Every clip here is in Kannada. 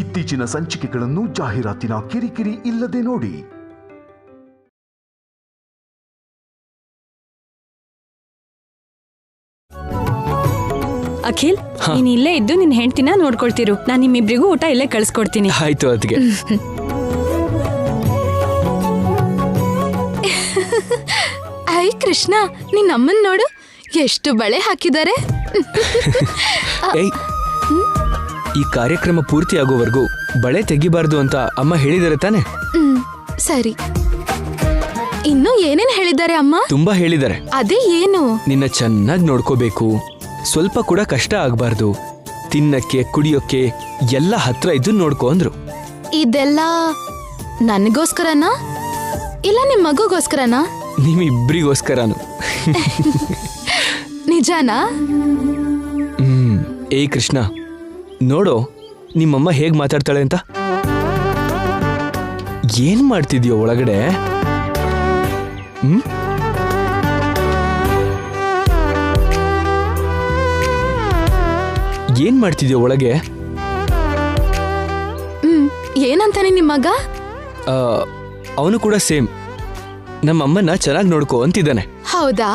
ಇತ್ತೀಚಿನ ಸಂಚಿಕೆಗಳನ್ನು ಜಾಹೀರಾತಿನ ಕಿರಿಕಿರಿ ಇಲ್ಲದೆ ನೋಡಿ. ಅಖಿಲ್, ನೀನ್ ಇಲ್ಲೇ ಇದ್ದು ನಿನ್ ಹೆಂಡ್ತಿನ ನೋಡ್ಕೊಳ್ತಿರು. ನಾನ್ ನಿಮ್ಮಿಬ್ರಿಗೂ ಊಟ ಇಲ್ಲೇ ಕಳ್ಸ್ಕೊಡ್ತೀನಿ. ಆಯ್ತು ಅದಕ್ಕೆ. ಐ ಕೃಷ್ಣ, ನಿನ್ನ ಅಮ್ಮನ್ ನೋಡು, ಎಷ್ಟು ಬಳೆ ಹಾಕಿದ್ದಾರೆ. ಈ ಕಾರ್ಯಕ್ರಮ ಪೂರ್ತಿ ಆಗೋವರೆಗೂ ಬಳೆ ತೆಗಿಬಾರ್ದು ಅಂತ ಅಮ್ಮ ಹೇಳಿದಾರೆ ತಾನೆ? ಸರಿ, ಇನ್ನು ಏನೇನ್ ಹೇಳಿದ್ದಾರೆ ಅಮ್ಮ? ತುಂಬಾ ಹೇಳಿದ್ದಾರೆ. ಅದೇ ಏನು? ನಿನ್ನ ಚೆನ್ನಾಗಿ ನೋಡ್ಕೋಬೇಕು, ಸ್ವಲ್ಪ ಕೂಡ ಕಷ್ಟ ಆಗ್ಬಾರ್ದು, ತಿನ್ನಕ್ಕೆ ಕುಡಿಯೋಕೆ ಎಲ್ಲ ಹತ್ರ ಇದ್ದು ನೋಡ್ಕೊ ಅಂದ್ರು. ಇದೆಲ್ಲ ನನಗೋಸ್ಕರನಾ ಇಲ್ಲ ನಿಮ್ ಮಗುಗೋಸ್ಕರನಾ? ನಿಮ್ಮಿಬ್ರಿಗೋಸ್ಕರನು. ನಿಜಾನಾ? ಏ ಕೃಷ್ಣ, ನೋಡೋ ನಿಮ್ಮಮ್ಮ ಹೇಗ್ ಮಾತಾಡ್ತಾಳೆ ಅಂತ. ಏನ್ ಮಾಡ್ತಿದ್ಯೋ ಒಳಗಡೆ? ಏನ್ ಮಾಡ್ತಿದ್ಯೋ ಒಳಗೆ? ಏನಂತಾನೆ ನಿಮ್ಮ ಮಗ? ಅವನು ಕೂಡ ಸೇಮ್, ನಮ್ಮಮ್ಮನ ಚೆನ್ನಾಗಿ ನೋಡ್ಕೋ ಅಂತಿದ್ದಾನೆ. ಹೌದಾ?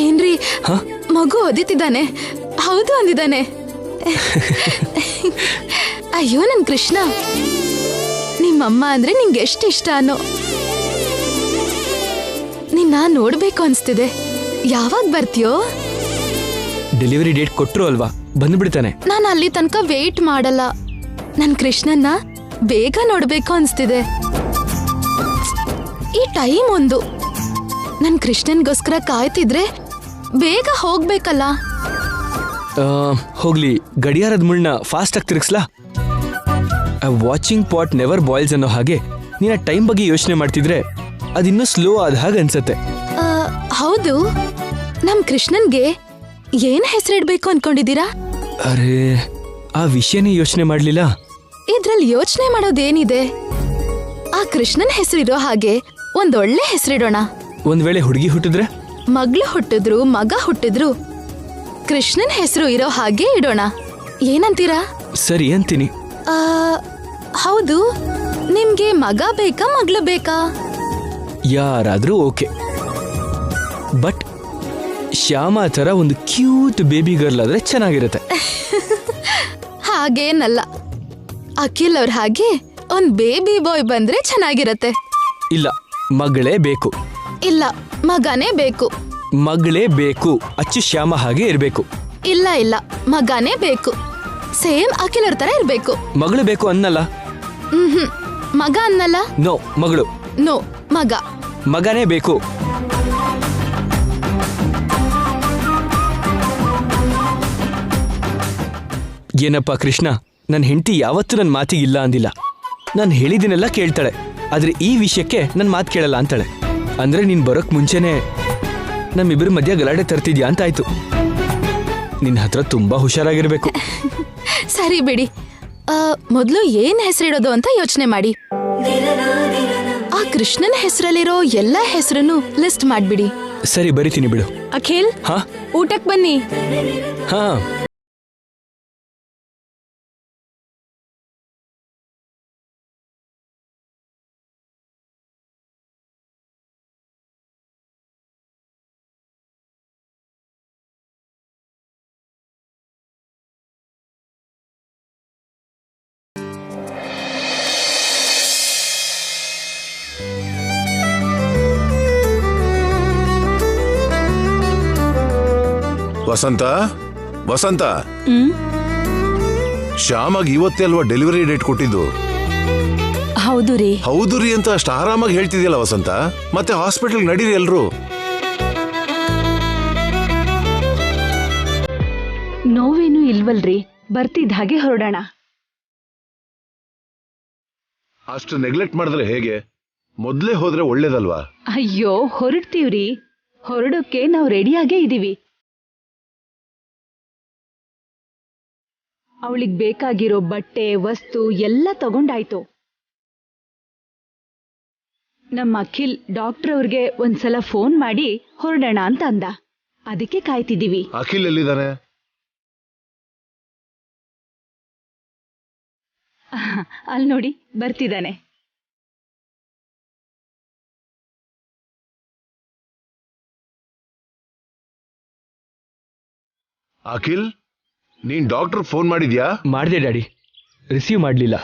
ಏನ್ರಿ, ಮಗು ಓದಿತಿದ್ದಾನೆ? ಹೌದು ಅಂದಿದ್ದಾನೆ. ಅಯ್ಯೋ ನನ್ ಕೃಷ್ಣ, ನಿಮ್ಮಮ್ಮ ಅಂದ್ರೆ ನಿಂಗೆ ಎಷ್ಟು ಇಷ್ಟ ಅನ್ನೋ. ನಿನ್ನ ನೋಡ್ಬೇಕು ಅನ್ಸ್ತಿದೆ. ಯಾವಾಗ ಬರ್ತೀಯೋ? ಡೆಲಿವರಿ ಡೇಟ್ ಕೊಟ್ರು ಅಲ್ವಾ, ಬಂದ್ಬಿಡ್ತಾನೆ. ನಾನು ಅಲ್ಲಿ ತನಕ ವೇಟ್ ಮಾಡಲ್ಲ. ನನ್ ಕೃಷ್ಣನ್ನ ಬೇಗ ನೋಡ್ಬೇಕು ಅನ್ಸ್ತಿದೆ. ಈ ಟೈಮ್ ಒಂದು ನನ್ ಕೃಷ್ಣನ್ಗೋಸ್ಕರ ಕಾಯ್ತಿದ್ರೆ ಬೇಗ ಹೋಗ್ಬೇಕಲ್ಲ. ಹೋಗ್ಲಿ, ಗಡಿಯಾರದ ಮುಳ್ಳ ಫಾಸ್ಟ್ ಆಗಿ ತಿರುಗಿಸ್ಲಾ? ವಾಚಿಂಗ್ ಪಾಟ್ ನೆವರ್ ಬಾಯ್ಲ್ಸ್ ಅನ್ನೋ ಹಾಗೆ ನೀನ ಟೈಮ್ ಬಗ್ಗೆ ಯೋಚನೆ ಮಾಡ್ತಿದ್ರೆ ಅದಿನ್ನೂ ಸ್ಲೋ ಆದ ಹಾಗೆ ಅನ್ಸತ್ತೆ. ಹೌದು, ನಮ್ ಕೃಷ್ಣನ್ಗೆ ಏನ್ ಹೆಸರಿಡ್ಬೇಕು ಅನ್ಕೊಂಡಿದ್ದೀರಾ? ಅರೆ, ಆ ವಿಷಯನೇ ಯೋಚನೆ ಮಾಡ್ಲಿಲ್ಲ. ಇದ್ರಲ್ಲಿ ಯೋಚನೆ ಮಾಡೋದೇನಿದೆ? ಆ ಕೃಷ್ಣನ್ ಹೆಸರಿರೋ ಹಾಗೆ ಒಂದೊಳ್ಳೆ ಹೆಸರಿಡೋಣ. ಒಂದ್ ವೇಳೆ ಹುಡುಗಿ ಹುಟ್ಟಿದ್ರೆ? ಮಗ್ಳು ಹುಟ್ಟಿದ್ರು ಮಗ ಹುಟ್ಟಿದ್ರು ಕೃಷ್ಣನ್ ಹೆಸರು ಇರೋ ಹಾಗೆ ಇಡೋಣ. ಏನಂತೀರಾ? ಸರಿ ಅಂತೀನಿ. ಹೌದು, ನಿಮ್ಗೆ ಮಗ ಬೇಕಾ ಮಗ್ಳು ಬೇಕಾ? ಯಾರಾದ್ರೂ ಓಕೆ, ಬಟ್ ಶ್ಯಾಮ ತರ ಒಂದು ಕ್ಯೂಟ್ ಬೇಬಿ ಗರ್ಲ್ ಆದ್ರೆ ಚೆನ್ನಾಗಿರುತ್ತೆ. ಹಾಗೇನಲ್ಲ, ಅಖಿಲ್ ಅವ್ರ ಹಾಗೆ ಒಂದ್ ಬೇಬಿ ಬಾಯ್ ಬಂದ್ರೆ ಚೆನ್ನಾಗಿರತ್ತೆ. ಇಲ್ಲ, ಮಗಳೇ ಬೇಕು. ಇಲ್ಲ, ಮಗನೇ ಬೇಕು. ಮಗಳೇ ಬೇಕು, ಅಚ್ಚು ಶ್ಯಾಮ ಹಾಗೆ ಇರ್ಬೇಕು. ಇಲ್ಲ ಇಲ್ಲ, ಮಗನೇ ಬೇಕು. ಸೇಮ್ ಅಖಿಲ್ ಅವ್ರ ತರ ಇರ್ಬೇಕು. ಮಗಳು ಬೇಕು ಅನ್ನಲ್ಲ. ಮಗ ಅನ್ನಲ್ಲ. ನೋ, ಮಗಳು. ನೋ, ಮಗ. ಮಗನೇ ಬೇಕು. ಏನಪ್ಪ ಕೃಷ್ಣ, ನನ್ನ ಹೆಂಡತಿ ಯಾವತ್ತೂ ನನ್ನ ಮಾತಿಗಿಲ್ಲ ಅಂದಿಲ್ಲ. ನಾನು ಹೇಳಿದಿನೆಲ್ಲ ಕೇಳ್ತಾಳೆ, ಆದ್ರೆ ಈ ವಿಷಯಕ್ಕೆ ನನ್ನ ಮಾತು ಕೇಳಲ್ಲ ಅಂತಾಳೆ. ಅಂದ್ರೆ ನೀನ್ ಬರೋಕ್ ಮುಂಚೆನೆ ನಮ್ಮಿಬ್ಬರ ಮಧ್ಯ ಗಲಾಟೆ ತರ್ತಿದ್ಯಾ ಅಂತಾಯ್ತು. ನಿನ್ನ ಹತ್ರ ತುಂಬಾ ಹುಷಾರಾಗಿರ್ಬೇಕು. ಸರಿ ಬಿಡಿ, ಮೊದ್ಲು ಏನ್ ಹೆಸರಿಡೋದು ಅಂತ ಯೋಚನೆ ಮಾಡಿ. ಆ ಕೃಷ್ಣನ ಹೆಸರಲ್ಲಿರೋ ಎಲ್ಲಾ ಹೆಸರನ್ನು ಲಿಸ್ಟ್ ಮಾಡ್ಬಿಡಿ. ಸರಿ, ಬರಿತೀನಿ ಬಿಡು. ಅಖಿಲ್, ಊಟಕ್ ಬನ್ನಿ. ಹಾ, ವಸಂತ, ವಸಂತ, ಶ್ಯಾಮಾಗ್ ಇವತ್ತೇ ಅಲ್ವಾ ಡೆಲಿವರಿ ಡೇಟ್ ಕೊಟ್ಟಿದ್ದು? ಹೌದು ರೀ. ಹೌದು ರೀ ಅಂತ ಅಷ್ಟು ಆರಾಮಾಗಿ ಹೇಳ್ತಿದ್ಯಲ್ಲ ವಸಂತ. ಮತ್ತೆ ಹಾಸ್ಪಿಟಲ್ ನಡೀರಿ ಎಲ್ರು. ನೋವೇನು ಇಲ್ವಲ್ರಿ, ಬರ್ತಿದ್ದ ಹಾಗೆ ಹೊರಡೋಣ. ಅಷ್ಟು ನೆಗ್ಲೆಕ್ಟ್ ಮಾಡಿದ್ರೆ ಹೇಗೆ? ಮೊದ್ಲೇ ಹೋದ್ರೆ ಒಳ್ಳೇದಲ್ವಾ? ಅಯ್ಯೋ, ಹೊರಡ್ತೀವ್ರಿ. ಹೊರಡೋಕೆ ನಾವು ರೆಡಿಯಾಗೇ ಇದೀವಿ. ಅವಳಿಗೆ ಬೇಕಾಗಿರೋ ಬಟ್ಟೆ ವಸ್ತು ಎಲ್ಲ ತಗೊಂಡಾಯ್ತು. ನಮ್ಮ ಅಖಿಲ್ ಡಾಕ್ಟರ್ ಅವ್ರಿಗೆ ಒಂದ್ಸಲ ಫೋನ್ ಮಾಡಿ ಹೊರಡೋಣ ಅಂತ ಅಂದ. ಅದಕ್ಕೆ ಕಾಯ್ತಿದ್ದೀವಿ. ಅಖಿಲ್ ಎಲ್ಲಿದ್ದಾನೆ? ಅಲ್ಲಿ ನೋಡಿ ಬರ್ತಿದ್ದಾನೆ. ಅಖಿಲ್, ನೀನ್ ಡಾಕ್ಟರ್ ಫೋನ್ ಮಾಡಿದ್ಯಾ? ಮಾಡಿದೆ ಡ್ಯಾಡಿ, ರಿಸೀವ್ ಮಾಡಲಿಲ್ಲ.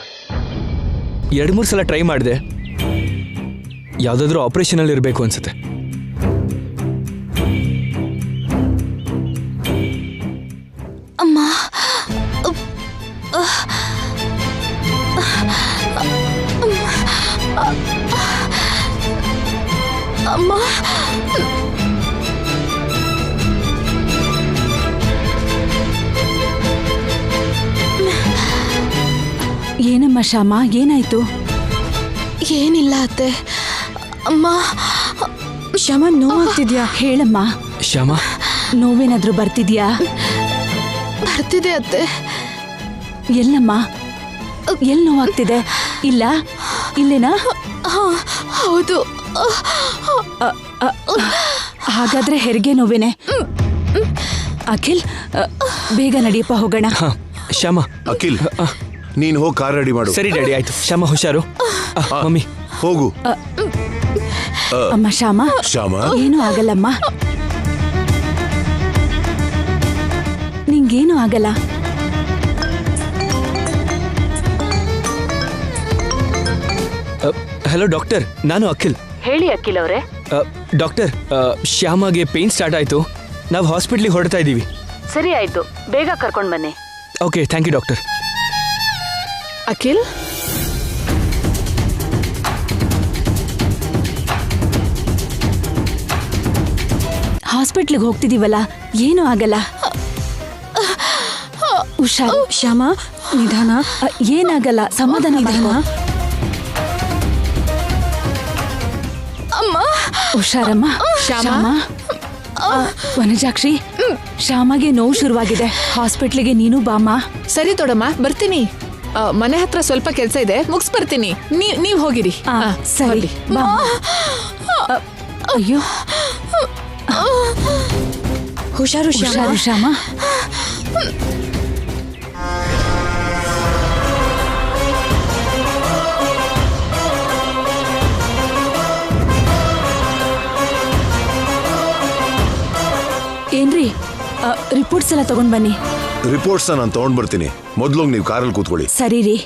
2-3 ಸಲ ಟ್ರೈ ಮಾಡಿದೆ. ಯಾವುದಾದ್ರೂ ಆಪರೇಷನಲ್ಲಿ ಇರಬೇಕು ಅನ್ಸುತ್ತೆ. ಅಮ್ಮ ಅಮ್ಮ ಏನಮ್ಮ ಶ್ಯಾಮ, ಏನಾಯ್ತು? ಏನಿಲ್ಲ ಅತ್ತೆ. ಅಮ್ಮ ಶ್ಯಾಮ, ನೋವಾಗ್ತಿದ್ಯಾ? ಹೇಳಮ್ಮ. ಶ್ಯಾಮ, ನೋವೇನಾದ್ರೂ ಬರ್ತಿದ್ಯಾ? ಬರ್ತಿದೆ ಅತ್ತೆ. ಎಲ್ಲಮ್ಮ? ಎಲ್ಲಿ ನೋವಾಗ್ತಿದೆ? ಇಲ್ಲ ಇಲ್ಲೇನಾ? ಹೌದು. ಹಾಗಾದ್ರೆ ಹೆರಿಗೆ ನೋವೇನೆ. ಅಖಿಲ್, ಬೇಗ ನಡಿಯಪ್ಪ, ಹೋಗೋಣ. ಶ್ಯಾಮ. ಅಖಿಲ್, ನೀನ್ ಹೋಗಿ ಕಾರ್ ರೆಡಿ ಮಾಡು. ಸರಿ ಡ್ಯಾಡಿ, ಆಯ್ತು. ಶ್ಯಾಮ ಹುಷಾರು. ಮಮ್ಮಿ ಹೋಗು. ಅಮ್ಮ ಶ್ಯಾಮ, ಶ್ಯಾಮ, ಏನೂ ಆಗಲ್ಲಮ್ಮ, ನಿಂಗೇನು ಆಗಲ್ಲ. ಹಲೋ ಡಾಕ್ಟರ್, ನಾನು ಅಖಿಲ್. ಹೇಳಿ ಅಖಿಲ್ ಅವರೇ. ಡಾಕ್ಟರ್, ಶ್ಯಾಮಗೆ ಪೇನ್ ಸ್ಟಾರ್ಟ್ ಆಯ್ತು. ನಾವು ಹಾಸ್ಪಿಟ್ಲಿಗೆ ಹೊರಡ್ತಾ ಇದ್ದೀವಿ. ಸರಿ ಆಯ್ತು, ಬೇಗ ಕರ್ಕೊಂಡು ಬನ್ನಿ. Okay, thank you doctor. Akhil, ಹಾಸ್ಪಿಟ್ಲಿಗೆ ಹೋಗ್ತಿದೀವಲ್ಲ, ಏನೂ ಆಗಲ್ಲ. ಹುಷಾರು ಶ್ಯಾಮ, ನಿಧಾನ. ಏನಾಗಲ್ಲ, ಸಮಾಧಾನ ಇದಮ್ಮ. ಅಮ್ಮ ಹುಷಾರಮ್ಮ. ಶ್ಯಾಮ, ವನಜಾಕ್ಷಿ, ಶ್ಯಾಮಗೆ ನೋವು ಶುರುವಾಗಿದೆ. ಹಾಸ್ಪಿಟ್ಲಿಗೆ ನೀನು ಬಾಮ್ಮ. ಸರಿ ದೊಡಮ್ಮ, ಬರ್ತೀನಿ. ಮನೆ ಹತ್ರ ಸ್ವಲ್ಪ ಕೆಲಸ ಇದೆ, ಮುಗಿಸ್ ಬರ್ತೀನಿ. ನೀವ್ ಹೋಗಿರಿ. ಸರಿ ಬಾ. ಅಯ್ಯೋ, ಹುಷಾರು ಹುಷಾರು ಶ್ಯಾಮ. ಏನ್ರಿ, ರಿಪೋರ್ಟ್ಸ್ ಎಲ್ಲ ತಗೊಂಡ್ ಬನ್ನಿ. ರಿಪೋರ್ಟ್ಸ್ ನಾನು ತಗೊಂಡ್ ಬರ್ತೀನಿ. ಮೊದ್ಲು ನೀವು ಕಾರಲ್ಲಿ ಕೂತ್ಕೊಳ್ಳಿ. ಸರಿ ರೀ.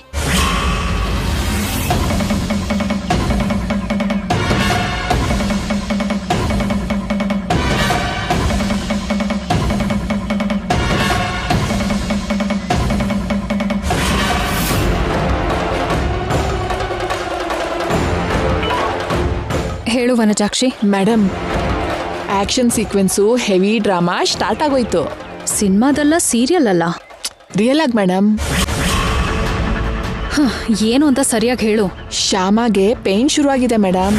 ಹೇಳು Vanajakshi. Madam, action sequence heavy drama start ಆಗೋಯ್ತು. ಸಿನಿಮಾದಲ್ಲ, ಸೀರಿಯಲ್ ಅಲ್ಲ, ರಿಯಲ್ ಆಗಿ ಮೇಡಮ್. ಏನು ಅಂತ ಸರಿಯಾಗಿ ಹೇಳು. ಶ್ಯಾಮಗೆ ಪೇನ್ ಶುರುವಾಗಿದೆ ಮೇಡಮ್.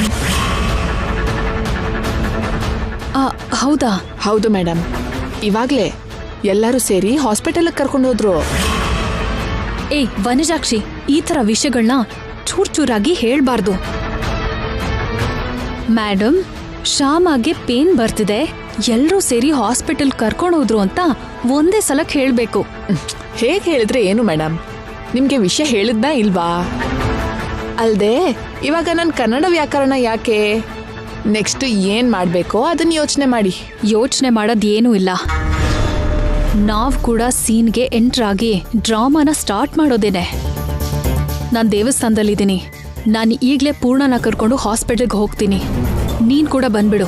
ಹೌದಾ? ಹೌದು ಮೇಡಮ್, ಇವಾಗ್ಲೇ ಎಲ್ಲರೂ ಸೇರಿ ಹಾಸ್ಪಿಟಲ್ ಕರ್ಕೊಂಡು ಹೋದ್ರು. ಏಯ್ ವನಜಾಕ್ಷಿ, ಈ ತರ ವಿಷಯಗಳನ್ನ ಚೂರ್ ಚೂರಾಗಿ ಹೇಳ್ಬಾರ್ದು. ಮೇಡಮ್, ಶ್ಯಾಮಗೆ ಪೇನ್ ಬರ್ತಿದೆ, ಎಲ್ಲರೂ ಸೇರಿ ಹಾಸ್ಪಿಟಲ್ ಕರ್ಕೊಂಡು ಹೋದ್ರು ಅಂತ ಒಂದೇ ಸಲಕ್ಕೆ ಹೇಳ್ಬೇಕು. ಹೇಗೆ ಹೇಳಿದ್ರೆ ಏನು ಮೇಡಮ್? ನಿಮ್ಗೆ ವಿಷಯ ಹೇಳಿದ್ನಾ ಇಲ್ವಾ? ಅಲ್ದೆ ಇವಾಗ ನನ್ನ ಕನ್ನಡ ವ್ಯಾಕರಣ ಯಾಕೆ? ನೆಕ್ಸ್ಟ್ ಏನ್ ಮಾಡ್ಬೇಕೋ ಅದನ್ನ ಯೋಚನೆ ಮಾಡಿ. ಯೋಚನೆ ಮಾಡೋದೇನೂ ಇಲ್ಲ. ನಾವ್ ಕೂಡ ಸೀನ್ಗೆ ಎಂಟರ್ ಆಗಿ ಡ್ರಾಮಾನ ಸ್ಟಾರ್ಟ್ ಮಾಡೋದೇನೆ. ನಾನ್ ದೇವಸ್ಥಾನದಲ್ಲಿದ್ದೀನಿ. ನಾನು ಈಗ್ಲೇ ಪೂರ್ಣನ ಕರ್ಕೊಂಡು ಹಾಸ್ಪಿಟಲ್ಗೆ ಹೋಗ್ತೀನಿ. ನೀನ್ ಕೂಡ ಬಂದ್ಬಿಡು.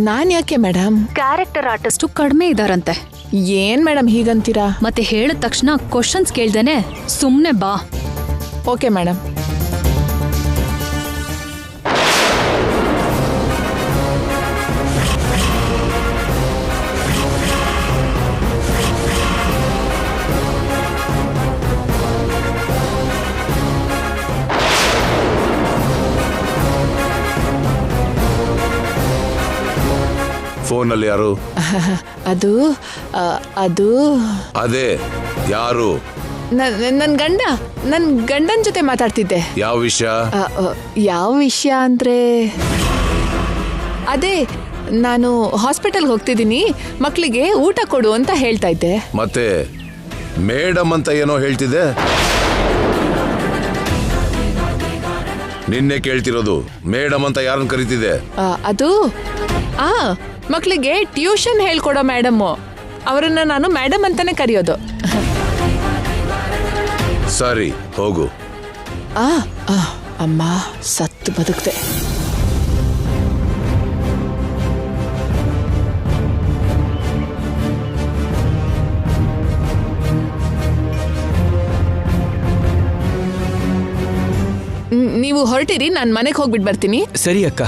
ನಾನ್ ಯಾಕೆ ಮೇಡಮ್? ಕ್ಯಾರೆಕ್ಟರ್ ಆರ್ಟಿಸ್ಟು ಕಡಿಮೆ ಇದಾರಂತೆ. ಏನ್ ಮೇಡಮ್ ಹೀಗಂತೀರಾ? ಮತ್ತೆ ಹೇಳಿದ ತಕ್ಷಣ ಕ್ವಶನ್ಸ್ ಕೇಳ್ದೇನೆ ಸುಮ್ನೆ ಬಾ. Okay madam. ಫೋನಲ್ಲಿ ಯಾರು? ಅದು ಅದು ಅದೇ ಯಾರು? ನನ್ ಗಂಡ, ನನ್ ಗಂಡನ್ ಜೊತೆ ಮಾತಾಡ್ತಿದ್ದೆ. ಯಾವ ವಿಷಯ? ಯಾವ ವಿಷಯ ಅಂದ್ರೆ ಅದೇ ನಾನು ಹಾಸ್ಪಿಟಲ್ಗೆ ಹೋಗ್ತಿದ್ದೀನಿ, ಮಕ್ಕಳಿಗೆ ಊಟ ಕೊಡು ಅಂತ ಹೇಳ್ತಾ ಇದ್ದೆ. ಮತ್ತೆ ಮೇಡಮ್ ಅಂತ ಏನೋ ಹೇಳ್ತಿದ್ದೆ. ನಿನ್ನೆ ಕೇಳ್ತಿರೋದು ಮೇಡಮ್ ಅಂತ ಯಾರನ್ನ ಕರೀತಿದೆ? ಅದು ಮಕ್ಕಳಿಗೆ ಟ್ಯೂಷನ್ ಹೇಳ್ಕೊಡೋ ಮೇಡಮ್ಮು, ಅವರನ್ನ ನಾನು ಮೇಡಮ್ ಅಂತಾನೆ ಕರೆಯೋದು. ಸರಿ ಹೋಗು. ಅಮ್ಮ ಸತ್ತು ಬದುಕ್ತೆ. ನೀವು ಹೊರಟಿರಿ, ನಾನು ಮನೆಗೆ ಹೋಗ್ಬಿಟ್ಟು ಬರ್ತೀನಿ. ಸರಿ ಅಕ್ಕ.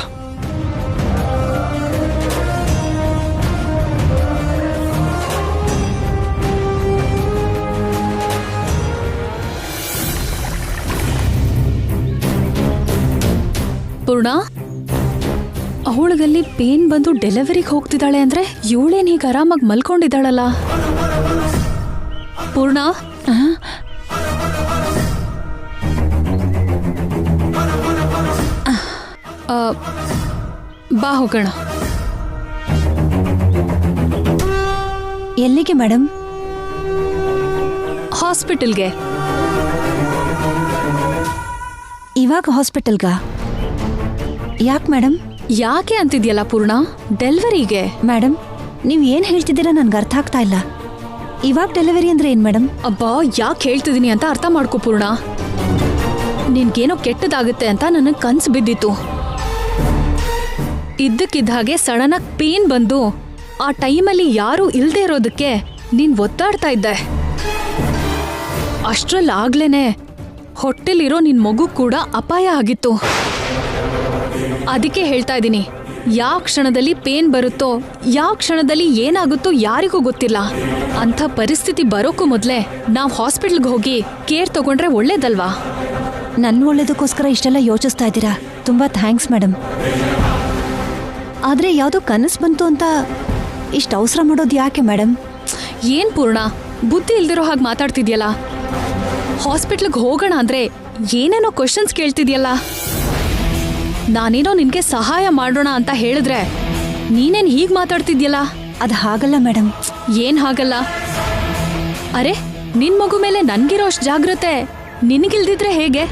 ಪೂರ್ಣ, ಅವಳಿಗಲ್ಲಿ ಪೇನ್ ಬಂದು ಡೆಲಿವರಿಗೆ ಹೋಗ್ತಿದ್ದಾಳೆ ಅಂದ್ರೆ ಇವಳೇನ್ ಹೀಗೆ ಆರಾಮಾಗಿ ಮಲ್ಕೊಂಡಿದ್ದಾಳಲ್ಲ. ಪೂರ್ಣ, ಬಾ ಹೋಗೋಣ. ಎಲ್ಲಿಗೆ ಮೇಡಮ್? ಹಾಸ್ಪಿಟಲ್ಗೆ. ಇವಾಗ ಹಾಸ್ಪಿಟಲ್ಗ? ಯಾಕೆ ಮೇಡಮ್? ಯಾಕೆ ಅಂತಿದ್ಯಲ್ಲ ಪೂರ್ಣ, ಡೆಲಿವರಿಗೆ. ಮೇಡಮ್, ನೀವು ಏನು ಹೇಳ್ತಿದ್ದೀರಾ ನನ್ಗೆ ಅರ್ಥ ಆಗ್ತಾ ಇಲ್ಲ. ಇವಾಗ ಡೆಲಿವರಿ ಅಂದ್ರೆ ಏನು ಮೇಡಮ್? ಅಬ್ಬಾ, ಯಾಕೆ ಹೇಳ್ತಿದ್ದೀನಿ ಅಂತ ಅರ್ಥ ಮಾಡ್ಕೋ ಪೂರ್ಣ. ನಿನ್ಗೇನೋ ಕೆಟ್ಟದಾಗುತ್ತೆ ಅಂತ ನನಗೆ ಕನ್ಸು ಬಿದ್ದಿತ್ತು. ಇದ್ದಕ್ಕಿದ್ದ ಹಾಗೆ ಸಡನ್ ಆಗಿ ಪೇನ್ ಬಂದು ಆ ಟೈಮಲ್ಲಿ ಯಾರೂ ಇಲ್ದೇ ಇರೋದಕ್ಕೆ ನೀನ್ ಒತ್ತಾಡ್ತಾ ಇದ್ದೆ. ಅಷ್ಟ್ರಲ್ಲಾಗ್ಲೇನೆ ಹೊಟ್ಟೆಲಿರೋ ನಿನ್ ಮಗು ಕೂಡ ಅಪಾಯ ಆಗಿತ್ತು. ಅದಕ್ಕೆ ಹೇಳ್ತಾ ಇದ್ದೀನಿ, ಯಾವ ಕ್ಷಣದಲ್ಲಿ ಪೇನ್ ಬರುತ್ತೋ, ಯಾವ ಕ್ಷಣದಲ್ಲಿ ಏನಾಗುತ್ತೋ ಯಾರಿಗೂ ಗೊತ್ತಿಲ್ಲ. ಅಂಥ ಪರಿಸ್ಥಿತಿ ಬರೋಕ್ಕೂ ಮೊದಲೇ ನಾವು ಹಾಸ್ಪಿಟಲ್ಗೆ ಹೋಗಿ ಕೇರ್ ತಗೊಂಡ್ರೆ ಒಳ್ಳೇದಲ್ವಾ? ನನ್ನ ಒಳ್ಳೇದಕ್ಕೋಸ್ಕರ ಇಷ್ಟೆಲ್ಲ ಯೋಚಿಸ್ತಾ ಇದ್ದೀರಾ, ತುಂಬ ಥ್ಯಾಂಕ್ಸ್ ಮೇಡಮ್. ಆದರೆ ಯಾವುದೋ ಕನಸು ಬಂತು ಅಂತ ಇಷ್ಟು ಅವಸರ ಮಾಡೋದು ಯಾಕೆ ಮೇಡಮ್? ಏನ್ ಪೂರ್ಣ, ಬುದ್ಧಿ ಇಲ್ದಿರೋ ಹಾಗೆ ಮಾತಾಡ್ತಿದ್ಯಲ್ಲ. ಹಾಸ್ಪಿಟ್ಲಿಗೆ ಹೋಗೋಣ ಅಂದ್ರೆ ಏನೇನೋ ಕ್ವಶನ್ಸ್ ಕೇಳ್ತಿದ್ಯಲ್ಲ. ನಾನೇನೋ ನಿನ್ಗೆ ಸಹಾಯ ಮಾಡೋಣ ಅಂತ ಹೇಳಿದ್ರೆ ನೀನೇನ್ ಹೀಗ್ ಮಾತಾಡ್ತಿದ್ಯಲ್ಲ. ಅದು ಹಾಗಲ್ಲ ಮೇಡಮ್. ಏನ್ ಹಾಗಲ್ಲ? ಅರೆ, ನಿನ್ ಮಗು ಮೇಲೆ ನನ್ಗಿರೋ ಅಷ್ಟು ಜಾಗ್ರತೆ ನಿನಗಿಲ್ದಿದ್ರೆ ಹೇಗೆ?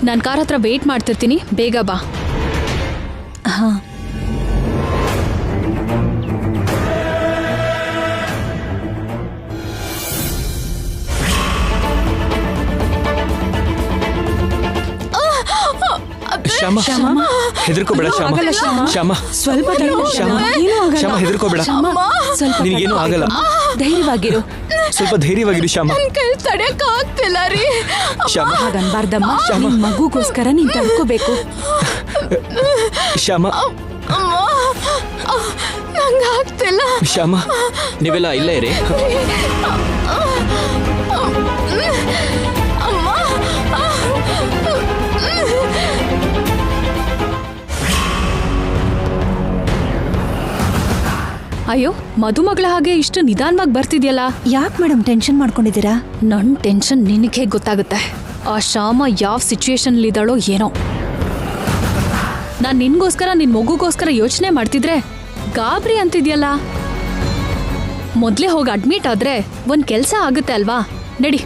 ನಾನು ಕಾರ್ ಹತ್ರ ವೇಟ್ ಮಾಡ್ತಿರ್ತೀನಿ, ಬೇಗ ಬಾ. ಹಾಂ. ಶ್ಯಾಮ, ಹೆದರ್ಕೋಬೇಡ ಶ್ಯಾಮ. ಶ್ಯಾಮ, ಸ್ವಲ್ಪ ಶ್ಯಾಮ ಹೆದರ್ಕೋಬೇಡ, ನಿನಗೇನು ಆಗಲ್ಲ. ಧೈರ್ಯವಾಗಿರು, ಸ್ವಲ್ಪ ಧೈರ್ಯವಾಗಿರು ಶ್ಯಾಮ. ತಡೆಯಕ್ ಆಗ್ತಿಲ್ಲ ರೀ. ಶ್ಯಾಮ, ಹಾಗನ್ಬಾರ್ದಮ್ಮ. ನಿನ್ ಮಗುಗೋಸ್ಕರ ನೀನ್ ತಡ್ಕೋಬೇಕು. ಶ್ಯಾಮ, ನಂಗೆ ಆಗ್ತಿಲ್ಲ. ಶ್ಯಾಮ, ನೀವೆಲ್ಲ ಇಲ್ಲೇ ಇರಿ. ಅಯ್ಯೋ, ಮದುಮಗಳ ಹಾಗೆ ಇಷ್ಟು ನಿಧಾನವಾಗಿ ಬರ್ತಿದ್ಯಲ್ಲ. ಯಾಕೆ ಮೇಡಮ್ ಟೆನ್ಷನ್ ಮಾಡ್ಕೊಂಡಿದ್ದೀರಾ? ನನ್ ಟೆನ್ಷನ್ ನಿನಗೆ ಗೊತ್ತಾಗುತ್ತೆ. ಆ ಶ್ಯಾಮ ಯಾವ ಸಿಚುಯೇಷನ್ ಇದ್ದಾಳೋ ಏನೋ. ನಾನ್ ನಿನ್ಗೋಸ್ಕರ, ನಿನ್ ಮಗುಗೋಸ್ಕರ ಯೋಚನೆ ಮಾಡ್ತಿದ್ರೆ ಗಾಬರಿ ಅಂತಿದ್ಯಲ್ಲ. ಮೊದ್ಲೇ ಹೋಗಿ ಅಡ್ಮಿಟ್ ಆದ್ರೆ ಒಂದ್ ಕೆಲ್ಸ ಆಗುತ್ತೆ ಅಲ್ವಾ? ನಡಿ.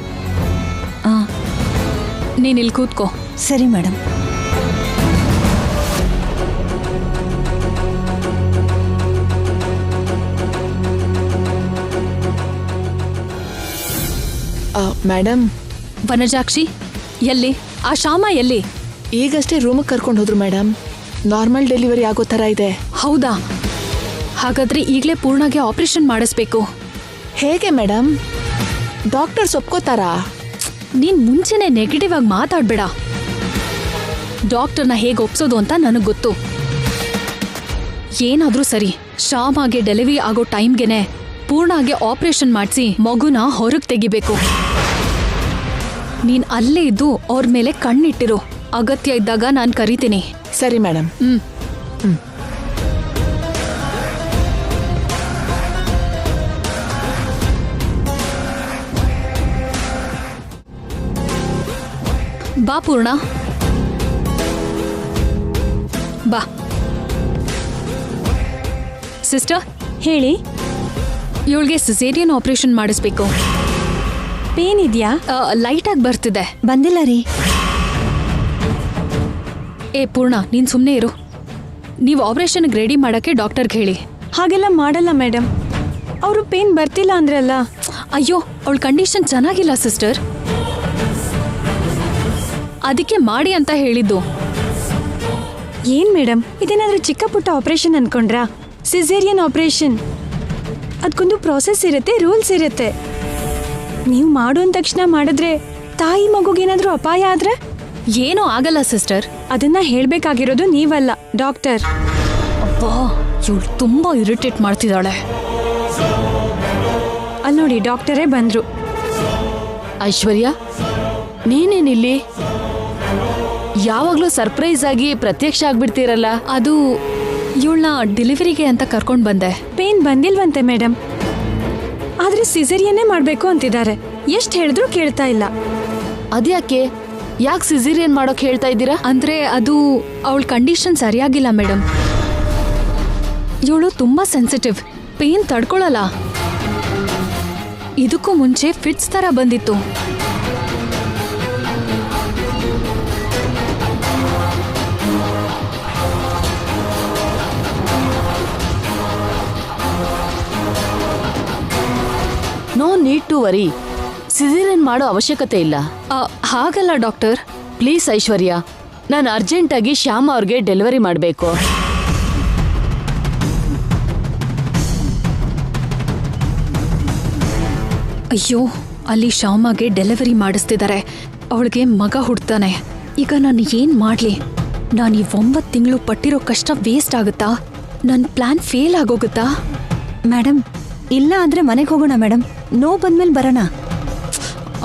ನೀನ್ ಇಲ್ಲಿ ಕೂತ್ಕೋ. ಸರಿ ಮೇಡಮ್. ಮೇಡಮ್, ವನಜಾಕ್ಷಿ ಎಲ್ಲಿ? ಆ ಶ್ಯಾಮ ಎಲ್ಲಿ? ಈಗಷ್ಟೇ ರೂಮಿಗೆ ಕರ್ಕೊಂಡು ಹೋದ್ರು ಮೇಡಮ್. ನಾರ್ಮಲ್ ಡೆಲಿವರಿ ಆಗೋ ಥರ ಇದೆ. ಹೌದಾ? ಹಾಗಾದ್ರೆ ಈಗಲೇ ಪೂರ್ಣಗೆ ಆಪರೇಷನ್ ಮಾಡಿಸ್ಬೇಕು. ಹೇಗೆ ಮೇಡಮ್? ಡಾಕ್ಟರ್ಸ್ ಒಪ್ಕೋತಾರಾ? ನೀನ್ ಮುಂಚೆನೆ ನೆಗೆಟಿವ್ ಆಗಿ ಮಾತಾಡ್ಬೇಡ. ಡಾಕ್ಟರ್ನ ಹೇಗೆ ಒಪ್ಸೋದು ಅಂತ ನನಗೆ ಗೊತ್ತು. ಏನಾದ್ರೂ ಸರಿ, ಶ್ಯಾಮಗೆ ಡೆಲಿವರಿ ಆಗೋ ಟೈಮ್ಗೆನೆ ಪೂರ್ಣಗೆ ಆಪರೇಷನ್ ಮಾಡಿಸಿ ಮಗುನ ಹೊರಗೆ ತೆಗಿಬೇಕು. ನೀನ್ ಅಲ್ಲೇ ಇದ್ದು ಅವ್ರ ಮೇಲೆ ಕಣ್ಣಿಟ್ಟಿರು. ಅಗತ್ಯ ಇದ್ದಾಗ ನಾನು ಕರಿತೀನಿ. ಸರಿ ಮೇಡಮ್. ಬಾ ಪೂರ್ಣ, ಬಾ. ಸಿಸ್ಟರ್, ಹೇಳಿ. ಇವಳಿಗೆ ಸಿಸೇರಿಯನ್ ಆಪರೇಷನ್ ಮಾಡಿಸ್ಬೇಕು. ಪೇನ್ ಇದೆಯಾ? ಲೈಟ್ ಆಗಿ ಬರ್ತಿದೆ. ಬಂದಿಲ್ಲ ರೀ. ಏ ಪೂರ್ಣ, ನೀನ್ ಸುಮ್ಮನೆ ಇರು. ನೀವು ಆಪರೇಷನ್ಗೆ ರೆಡಿ ಮಾಡಕ್ಕೆ ಡಾಕ್ಟರ್ಗೆ ಹೇಳಿ. ಹಾಗೆಲ್ಲ ಮಾಡಲ್ಲ ಮೇಡಮ್. ಅವರು ಪೇನ್ ಬರ್ತಿಲ್ಲ ಅಂದ್ರಲ್ಲ. ಅಯ್ಯೋ, ಅವಳ ಕಂಡೀಷನ್ ಚೆನ್ನಾಗಿಲ್ಲ ಸಿಸ್ಟರ್, ಅದಕ್ಕೆ ಮಾಡಿ ಅಂತ ಹೇಳಿದ್ದು. ಏನ್ ಮೇಡಮ್, ಇದೇನಾದ್ರೂ ಚಿಕ್ಕ ಪುಟ್ಟ ಆಪರೇಷನ್ ಅನ್ಕೊಂಡ್ರಾ? ಸಿಸೇರಿಯನ್ ಆಪರೇಷನ್ ಅದಕ್ಕೊಂದು ಪ್ರಾಸೆಸ್ ಇರುತ್ತೆ, ರೂಲ್ಸ್ ಇರುತ್ತೆ. ನೀವು ಮಾಡೋನ್ ತಕ್ಷಣ ಮಾಡಿದ್ರೆ ತಾಯಿ ಮಗುಗೇನಾದ್ರೂ ಅಪಾಯ ಆದ್ರೆ? ಏನೂ ಆಗಲ್ಲ ಸಿಸ್ಟರ್. ಅದನ್ನ ಹೇಳ್ಬೇಕಾಗಿರೋದು ನೀವಲ್ಲ, ಡಾಕ್ಟರ್. ಅಬ್ಬಾ, ಇವಳು ತುಂಬಾ ಇರಿಟೇಟ್ ಮಾಡ್ತಿದ್ದಾಳೆ. ಅಲ್ಲಿ ನೋಡಿ, ಡಾಕ್ಟರೇ ಬಂದ್ರು. ಐಶ್ವರ್ಯ, ನೀನೇನಿಲ್ಲಿ? ಯಾವಾಗ್ಲೂ ಸರ್ಪ್ರೈಸ್ ಆಗಿ ಪ್ರತ್ಯಕ್ಷ ಆಗ್ಬಿಡ್ತೀರಲ್ಲ. ಅದು ಇವಳನ್ನ ಡೆಲಿವರಿಗೆ ಅಂತ ಕರ್ಕೊಂಡ್ ಬಂದೆ. ಪೇನ್ ಬಂದಿಲ್ವಂತೆ ಮೇಡಮ್, ಆದ್ರೆ ಸಿಸೇರಿಯನ್ನೇ ಮಾಡ್ಬೇಕು ಅಂತಿದ್ದಾರೆ. ಎಷ್ಟು ಹೇಳಿದ್ರು ಕೇಳ್ತಾ ಇಲ್ಲ. ಅದ್ಯಾಕೆ? ಯಾಕೆ ಸಿಸೇರಿಯನ್ ಮಾಡೋಕ್ ಹೇಳ್ತಾ ಇದ್ದೀರಾ? ಅಂದ್ರೆ ಅದು ಅವಳ ಕಂಡೀಷನ್ ಸರಿಯಾಗಿಲ್ಲ ಮೇಡಮ್. ಇವಳು ತುಂಬಾ ಸೆನ್ಸಿಟಿವ್, ಪೇನ್ ತಡ್ಕೊಳಲ್ಲ. ಇದಕ್ಕೂ ಮುಂಚೆ ಫಿಟ್ಸ್ ತರ ಬಂದಿತ್ತು. No need to worry. Caesarean ಮಾಡೋ ಅವಶ್ಯಕತೆ ಇಲ್ಲ. ಹಾಗಲ್ಲ ಡಾಕ್ಟರ್. ಪ್ಲೀಸ್ ಐಶ್ವರ್ಯ, ನಾನು ಅರ್ಜೆಂಟಾಗಿ ಶ್ಯಾಮ ಅವ್ರಿಗೆ ಡೆಲಿವರಿ ಮಾಡಬೇಕು. ಅಯ್ಯೋ, ಅಲ್ಲಿ ಶ್ಯಾಮಗೆ ಡೆಲಿವರಿ ಮಾಡಿಸ್ತಿದ್ದಾರೆ. ಅವಳಿಗೆ ಮಗ ಹುಡ್ತಾನೆ. ಈಗ ನಾನು ಏನ್ ಮಾಡ್ಲಿ? ನಾನು ಈ 9 ತಿಂಗಳು ಪಟ್ಟಿರೋ ಕಷ್ಟ ವೇಸ್ಟ್ ಆಗುತ್ತಾ? ನನ್ನ ಪ್ಲಾನ್ ಫೇಲ್ ಆಗೋಗುತ್ತಾ? ಮೇಡಮ್, ಇಲ್ಲ ಅಂದ್ರೆ ಮನೆಗೆ ಹೋಗೋಣ ಮೇಡಮ್. ನೋವು ಬಂದ್ಮೇಲೆ ಬರೋಣ.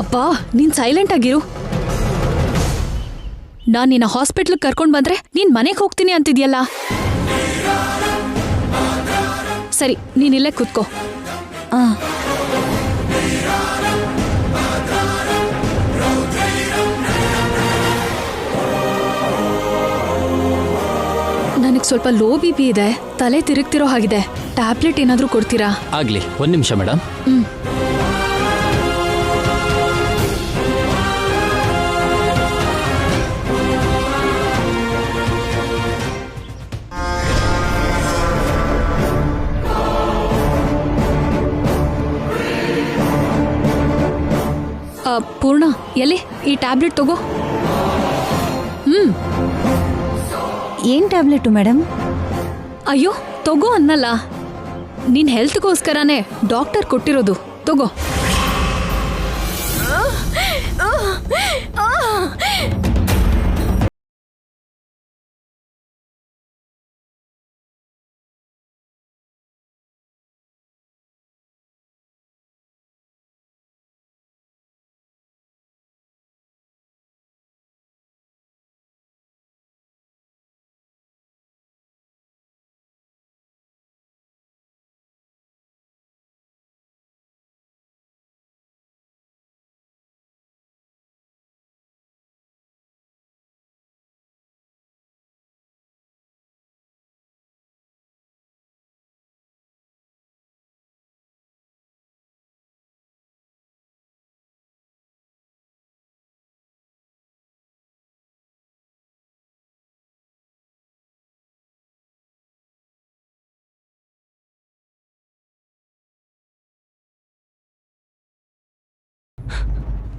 ಅಪ್ಪಾ, ನೀನ್ ಸೈಲೆಂಟ್ ಆಗಿರು. ನಾನ್ ನಿನ್ನ ಹಾಸ್ಪಿಟ್ಲ್ ಕರ್ಕೊಂಡ್ ಬಂದ್ರೆ ನೀನ್ ಮನೆಗೆ ಹೋಗ್ತೀನಿ ಅಂತಿದ್ಯಲ್ಲ. ಸರಿ, ನೀನಿಲ್ಲೇ ಕೂತ್ಕೋ. ಆ ನನಗೆ ಸ್ವಲ್ಪ ಲೋ BP ಇದೆ, ತಲೆ ತಿರುಗ್ತಿರೋ ಹಾಗಿದೆ. ಟ್ಯಾಬ್ಲೆಟ್ ಏನಾದ್ರೂ ಕೊಡ್ತೀರಾ? ಆಗ್ಲಿ, 1 ನಿಮಿಷ ಮೇಡಮ್. ಪೂರ್ಣ, ಎಲ್ಲಿ ಈ ಟ್ಯಾಬ್ಲೆಟ್ ತಗೋ. ಏನ್ ಟ್ಯಾಬ್ಲೆಟು ಮೇಡಮ್? ಅಯ್ಯೋ, ತಗೋ ಅನ್ನಲ್ಲ. ನಿನ್ ಹೆಲ್ತ್ಗೋಸ್ಕರನೇ ಡಾಕ್ಟರ್ ಕೊಟ್ಟಿರೋದು, ತಗೋ.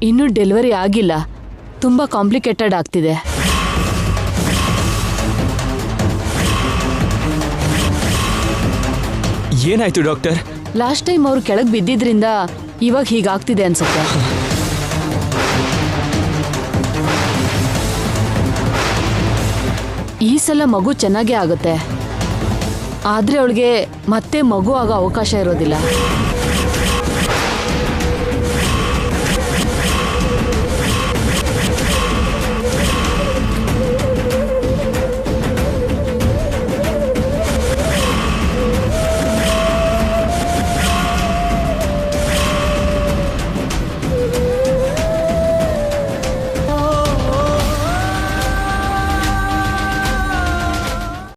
ಇನ್ನೂ ಡೆಲಿವರಿ ಆಗಿಲ್ಲ, ತುಂಬಾ ಕಾಂಪ್ಲಿಕೇಟೆಡ್ ಆಗ್ತಿದೆ. ಏನಾಯ್ತು ಡಾಕ್ಟರ್? ಲಾಸ್ಟ್ ಟೈಮ್ ಅವ್ರು ಕೆಳಗೆ ಬಿದ್ದಿದ್ರಿಂದ ಇವಾಗ ಹೀಗಾಗ್ತಿದೆ ಅನ್ಸುತ್ತೆ. ಈ ಸಲ ಮಗು ಚೆನ್ನಾಗೇ ಆಗುತ್ತೆ, ಆದ್ರೆ ಅವಳಿಗೆ ಮತ್ತೆ ಮಗು ಆಗೋ ಅವಕಾಶ ಇರೋದಿಲ್ಲ.